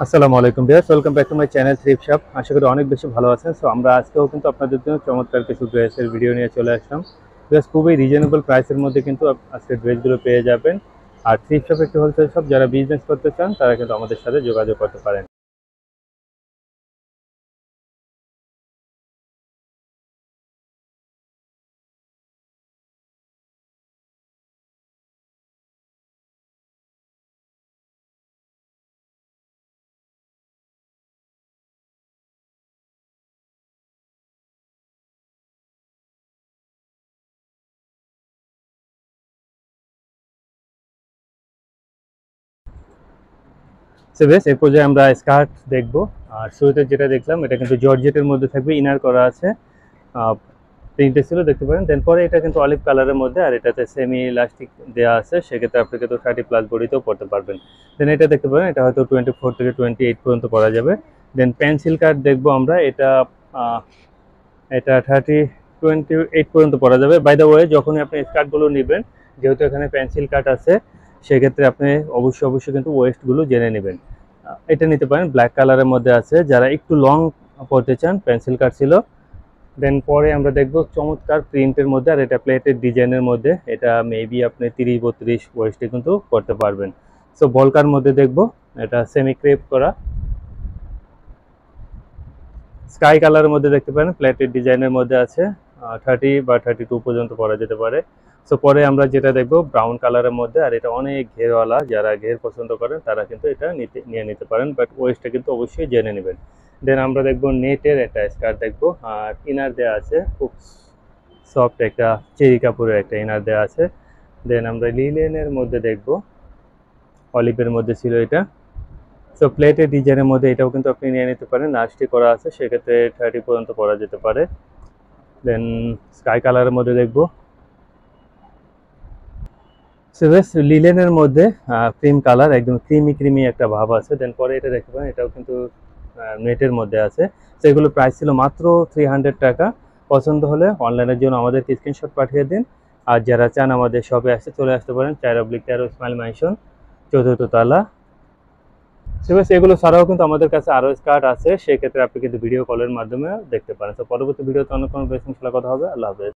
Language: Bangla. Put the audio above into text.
আসসালামু আলাইকুম viewers, welcome back to my channel thrift shop. আশা করি অনেক বেশি ভালো আছেন। সো আমরা আজকেও কিন্তু আপনাদের জন্য চমৎকার কিছু ড্রেসের ভিডিও নিয়ে চলে আসলাম। ভিউয়ার্স, খুবই রিজনেবল প্রাইসের মধ্যে কিন্তু আজকে ড্রেসগুলো পেয়ে যাবেন। আর থ্রিফট শপ একটি হোলসেল শপ, যারা বিজনেস করতে চান তারা কিন্তু আমাদের সাথে যোগাযোগ করতে পারেন। সো বেশ, এই পর্যায়ে আমরা স্কার্ট দেখবো। আর শুরুতে যেটা দেখলাম এটা কিন্তু জর্জেটের মধ্যে থাকবে, ইনার করা আছে, প্রিন্টে ছিল দেখতে পারেন। দেন পরে এটা কিন্তু অলিভ কালারের মধ্যে, আর এটাতে সেমি ইলাস্টিক দেওয়া আছে, সেক্ষেত্রে আপনি কিন্তু 30+ বডিতেও পড়তে পারবেন। দেন এটা দেখতে পারেন, এটা হয়তো 24 থেকে 28 পর্যন্ত পরা যাবে। দেন পেন্সিল কাট দেখবো আমরা, এটা 28 পর্যন্ত পরা যাবে। বাই দ্য ওয়ে, যখনই আপনি স্কার্টগুলো নেবেন, যেহেতু এখানে পেন্সিল কাট আছে, সেক্ষেত্রে আপনি অবশ্যই কিন্তু ওয়েস্টগুলো জেনে নেবেন। এটা নিতে পারেন, ব্ল্যাক কালারের মধ্যে আছে, যারা একটু লং পড়তে চান পেন্সিল কাট ছিল। দেন পরে আমরা দেখব চমৎকার প্রিন্টের মধ্যে, আর এটা প্লেটের ডিজাইনের মধ্যে, এটা মেবি আপনি 30-32 ওয়েস্টে কিন্তু করতে পারবেন। সো বলকার মধ্যে দেখব, এটা সেমি ক্রেপ করা স্কাই কালারের মধ্যে দেখতে পারেন, প্লেটের ডিজাইনের মধ্যে আছে। 30 বা 32 পর্যন্ত পরা যেতে পারে। সো পরে আমরা যেটা দেখব ব্রাউন কালারের মধ্যে, আর এটা অনেক ঘেরওয়ালা, যারা ঘের পছন্দ করেন তারা কিন্তু এটা নিতে পারেন, বাট ওয়েস্টটা কিন্তু অবশ্যই জেনে নেবেন। দেন আমরা দেখব নেটের একটা স্কার্ট দেখব, আর ইনার দেওয়া আছে খুব সফট একটা চেরি কাপড়ের একটা ইনার দেওয়া আছে। দেন আমরা লিলেনের মধ্যে দেখব, অলিভের মধ্যে ছিল এটা। সো প্লেটের ডিজাইনের মধ্যে এটাও কিন্তু আপনি নিয়ে নিতে পারেন, নাচটি করা আছে, সেক্ষেত্রে 30 পর্যন্ত পরা যেতে পারে। দেন স্কাই কালারের মধ্যে দেখব, সো বেশ লিলেনের মধ্যে ক্রিম কালার, একদম ক্রিমি একটা ভাব আছে। দেন পরে এটা দেখতে পারেন, এটাও কিন্তু নেটের মধ্যে আছে। তো এগুলো প্রাইস ছিল মাত্র 300 টাকা। পছন্দ হলে অনলাইনের জন্য আমাদেরকে স্ক্রিনশট পাঠিয়ে দিন। আর যারা চান আমাদের শপে আসতে, চলে আসতে পারেন, 4/13 স্মাইল ম্যানশন, 4th তলা। তো বেশ, এগুলো ছাড়াও কিন্তু আমাদের কাছে আরও স্কার্ট আছে, সেক্ষেত্রে আপনি কিন্তু ভিডিও কলের মাধ্যমে দেখতে পারেন। তো পরবর্তী ভিডিওতে অন্য কোনো বেশ কথা হবে। আল্লাহ হাফেজ।